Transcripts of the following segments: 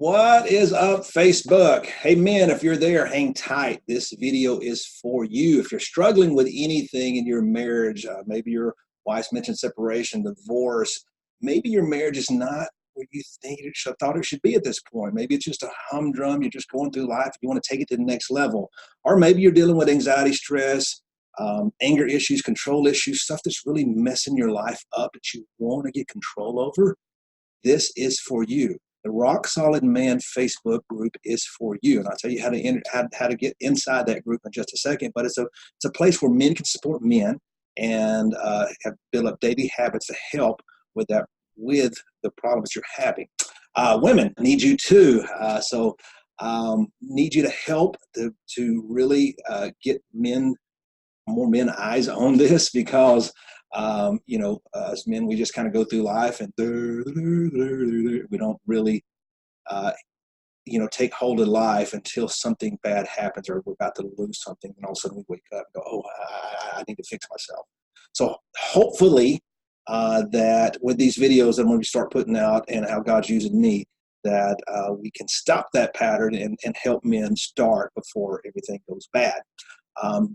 What is up, Facebook? Hey, men, if you're there, hang tight. This video is for you. If you're struggling with anything in your marriage, maybe your wife's mentioned separation, divorce, maybe your marriage is not where you think you thought it should be at this point. Maybe it's just a humdrum. You're just going through life. You want to take it to the next level. Or maybe you're dealing with anxiety, stress, anger issues, control issues, stuff that's really messing your life up that you want to get control over. This is for you. The Rock Solid Man Facebook group is for you, and I'll tell you how to get inside that group in just a second. But it's a place where men can support men and build up daily habits to help with the problems you're having. Women need you too, so need you to help to really get more men eyes on this, because as men, we just kind of go through life and we don't really, take hold of life until something bad happens or we're about to lose something. And all of a sudden we wake up and go, oh, I need to fix myself. So hopefully that with these videos that I'm going to start putting out and how God's using me, that we can stop that pattern and help men start before everything goes bad.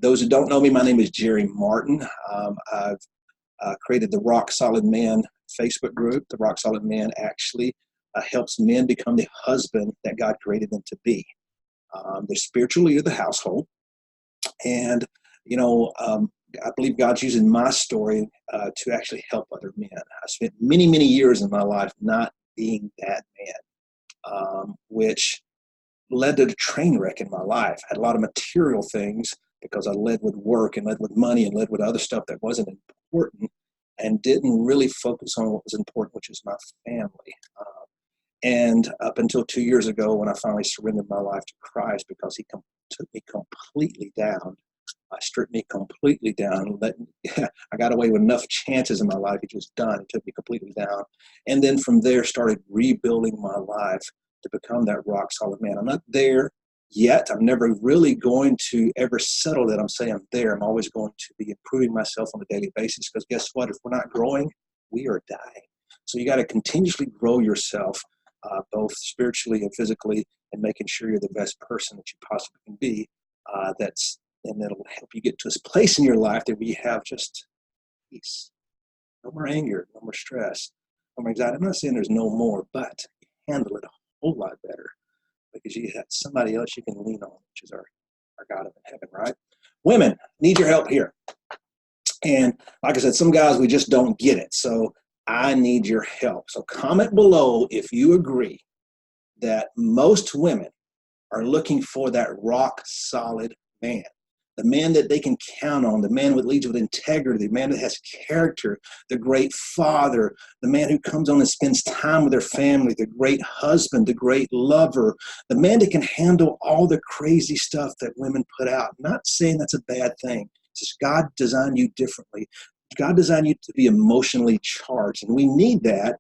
Those who don't know me, my name is Jerry Martin. I've created the Rock Solid Man Facebook group. The Rock Solid Man actually helps men become the husband that God created them to be. The spiritual leader of the household. And, I believe God's using my story to actually help other men. I spent many, many years in my life not being that man, which led to a train wreck in my life. I had a lot of material things because I led with work and led with money and led with other stuff that wasn't important and didn't really focus on what was important, which is my family. And up until 2 years ago, when I finally surrendered my life to Christ, because he took me completely down, stripped me completely down. I got away with enough chances in my life. He just done. He took me completely down. And then from there, started rebuilding my life to become that rock solid man. I'm not there yet. I'm never really going to ever settle that I'm saying I'm there. I'm always going to be improving myself on a daily basis, because guess what? If we're not growing, we are dying. So you got to continuously grow yourself, both spiritually and physically, and making sure you're the best person that you possibly can be. And that'll help you get to this place in your life that we have just peace. No more anger, no more stress, no more anxiety. I'm not saying there's no more, but you handle it a whole lot better because you have somebody else you can lean on, which is our God in heaven, right? Women need your help here. And like I said, some guys, we just don't get it. So I need your help. So comment below if you agree that most women are looking for that rock solid man. The man that they can count on, the man that leads with integrity, the man that has character, the great father, the man who comes on and spends time with their family, the great husband, the great lover, the man that can handle all the crazy stuff that women put out. I'm not saying that's a bad thing. It's just God designed you differently. God designed you to be emotionally charged, and we need that,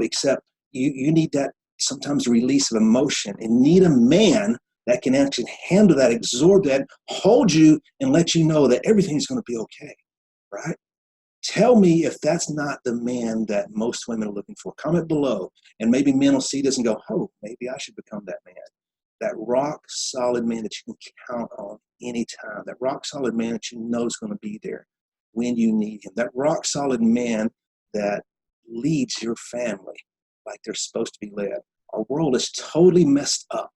except you need that sometimes release of emotion, and need a man that can actually handle that, absorb that, hold you, and let you know that everything's going to be okay, right? Tell me if that's not the man that most women are looking for. Comment below, and maybe men will see this and go, oh, maybe I should become that man. That rock solid man that you can count on anytime. That rock solid man that you know is going to be there when you need him. That rock solid man that leads your family like they're supposed to be led. Our world is totally messed up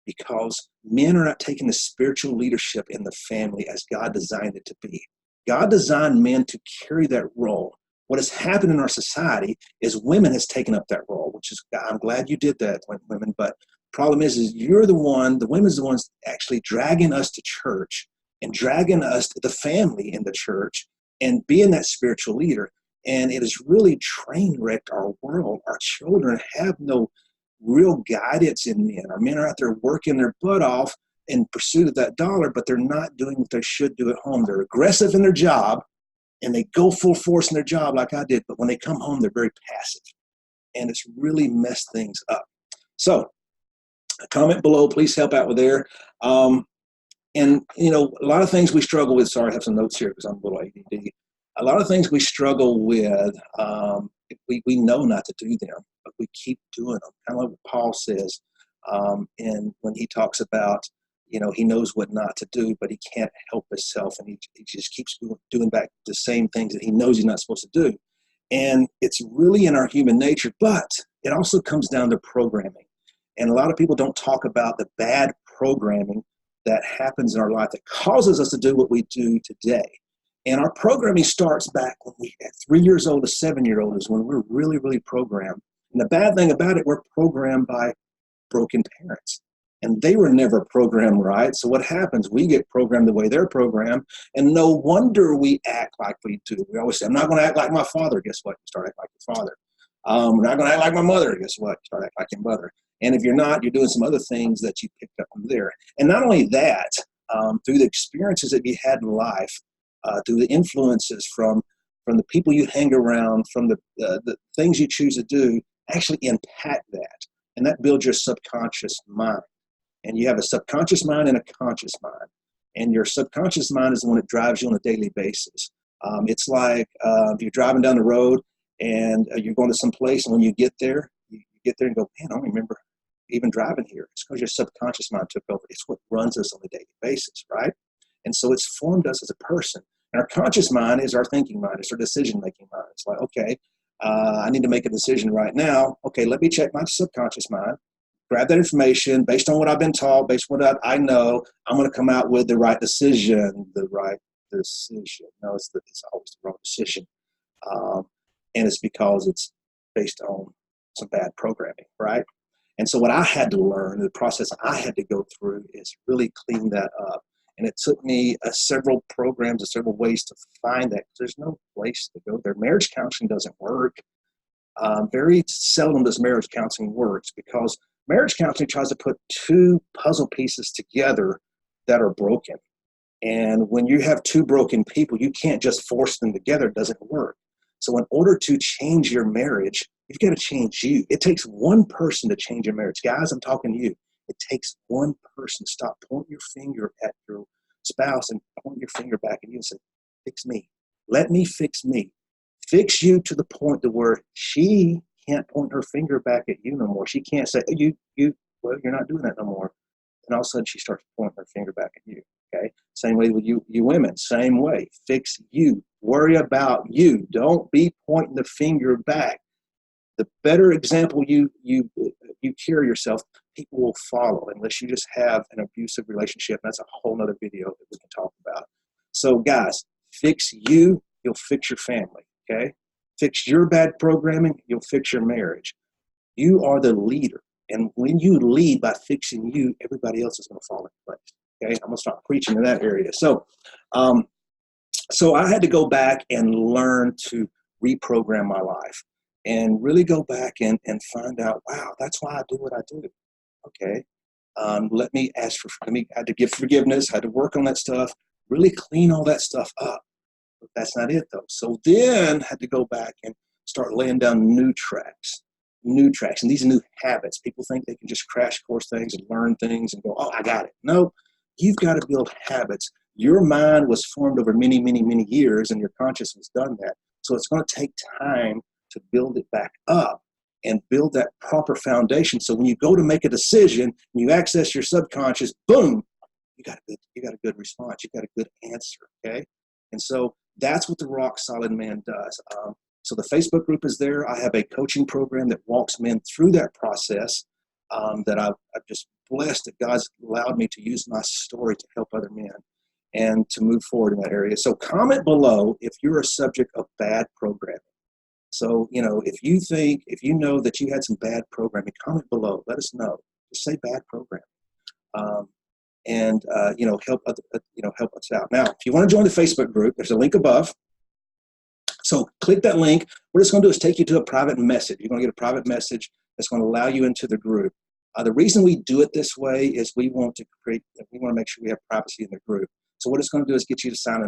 because men are not taking the spiritual leadership in the family as God designed it to be. God designed men to carry that role. What has happened in our society is women has taken up that role, which is, I'm glad you did that, women, but the problem is you're the women's the ones actually dragging us to church and dragging us to the family in the church and being that spiritual leader. And it has really train wrecked our world. Our children have no real guidance in men. Our men are out there working their butt off in pursuit of that dollar, but they're not doing what they should do at home. They're aggressive in their job and they go full force in their job like I did, but when they come home, they're very passive. And it's really messed things up. So comment below, please help out with there. And a lot of things we struggle with, sorry, I have some notes here because I'm a little ADD. A lot of things we struggle with we know not to do them, but we keep doing them. Kind of like what Paul says, and when he talks about, he knows what not to do, but he can't help himself, and he just keeps doing back the same things that he knows he's not supposed to do. And it's really in our human nature, but it also comes down to programming. And a lot of people don't talk about the bad programming that happens in our life that causes us to do what we do today. And our programming starts back when we at 3 years old to 7-year-old is when we're really, really programmed. And the bad thing about it, we're programmed by broken parents. And they were never programmed right. So what happens? We get programmed the way they're programmed. And no wonder we act like we do. We always say, I'm not going to act like my father. Guess what? You start acting like your father. We're not going to act like my mother. Guess what? You start acting like your mother. And if you're not, you're doing some other things that you picked up from there. And not only that, through the experiences that you had in life, through the influences from the people you hang around, from the things you choose to do, actually impact that. And that builds your subconscious mind. And you have a subconscious mind and a conscious mind. And your subconscious mind is the one that drives you on a daily basis. It's like if you're driving down the road and you're going to some place, and when you get there and go, man, I don't remember even driving here. It's because your subconscious mind took over. It's what runs us on a daily basis, right? And so it's formed us as a person. And our conscious mind is our thinking mind. It's our decision-making mind. It's like, okay, I need to make a decision right now. Okay, let me check my subconscious mind, grab that information based on what I've been taught, based on what I know. I'm going to come out with the right decision. The right decision. No, it's always the wrong decision. And it's because it's based on some bad programming, right? And so what I had to learn, the process I had to go through is really clean that up. And it took me several programs and several ways to find that. There's no place to go there. Marriage counseling doesn't work. Very seldom does marriage counseling work because marriage counseling tries to put two puzzle pieces together that are broken. And when you have two broken people, you can't just force them together. It doesn't work. So in order to change your marriage, you've got to change you. It takes one person to change your marriage. Guys, I'm talking to you. It takes one person to stop pointing your finger at your spouse and point your finger back at you and say, fix me. Let me fix me. Fix you to the point to where she can't point her finger back at you no more. She can't say, well, you're not doing that no more. And all of a sudden she starts pointing her finger back at you. Okay. Same way with you women, same way. Fix you. Worry about you. Don't be pointing the finger back. The better example you carry yourself, people will follow unless you just have an abusive relationship. That's a whole nother video that we can talk about. So guys, fix you, you'll fix your family. Okay. Fix your bad programming, you'll fix your marriage. You are the leader. And when you lead by fixing you, everybody else is going to fall into place. Okay, I'm going to start preaching in that area. So I had to go back and learn to reprogram my life and really go back and find out, wow, that's why I do what I do. Okay, I had to give forgiveness, had to work on that stuff, really clean all that stuff up. But that's not it though. So then had to go back and start laying down new tracks. And these are new habits. People think they can just crash course things and learn things and go, oh, I got it. No, you've got to build habits. Your mind was formed over many, many, many years, and your consciousness has done that. So it's going to take time to build it back up and build that proper foundation. So when you go to make a decision and you access your subconscious, boom, you got a good response. You got a good answer. Okay. And so that's what the Rock Solid Man does. So the Facebook group is there. I have a coaching program that walks men through that process that I'm just blessed that God's allowed me to use my story to help other men and to move forward in that area. So comment below if you're a subject of bad programming. So, if you know that you had some bad programming, comment below. Let us know. Just say bad programming. Help us out. Now, if you want to join the Facebook group, there's a link above. So click that link. What it's going to do is take you to a private message. You're going to get a private message that's going to allow you into the group. The reason we do it this way is we want to make sure we have privacy in the group. So what it's going to do is get you to sign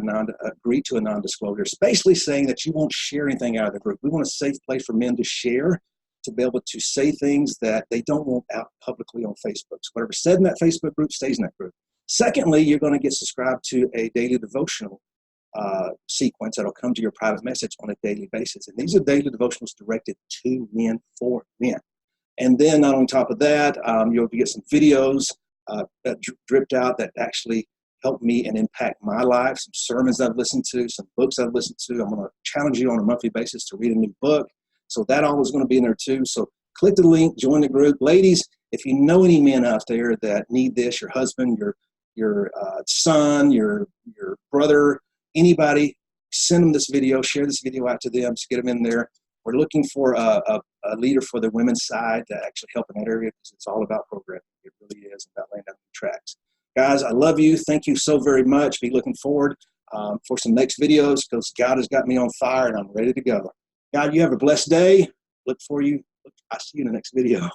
agree to a non-disclosure. It's basically saying that you won't share anything out of the group. We want a safe place for men to share, to be able to say things that they don't want out publicly on Facebook. So whatever's said in that Facebook group stays in that group. Secondly, you're going to get subscribed to a daily devotional sequence that'll come to your private message on a daily basis. And these are daily devotionals directed to men for men. And then on top of that, you'll get some videos that dripped out that actually help me and impact my life, some sermons I've listened to, some books I've listened to. I'm going to challenge you on a monthly basis to read a new book. So that all is going to be in there too. So click the link, join the group. Ladies, if you know any men out there that need this, your husband, your son, your brother, anybody, send them this video, share this video out to them, to get them in there. We're looking for a leader for the women's side to actually help in that area, because it's all about programming. It really is about laying down the tracks. Guys, I love you. Thank you so very much. Be looking forward for some next videos, because God has got me on fire and I'm ready to go. God, you have a blessed day. Look for you. I'll see you in the next video.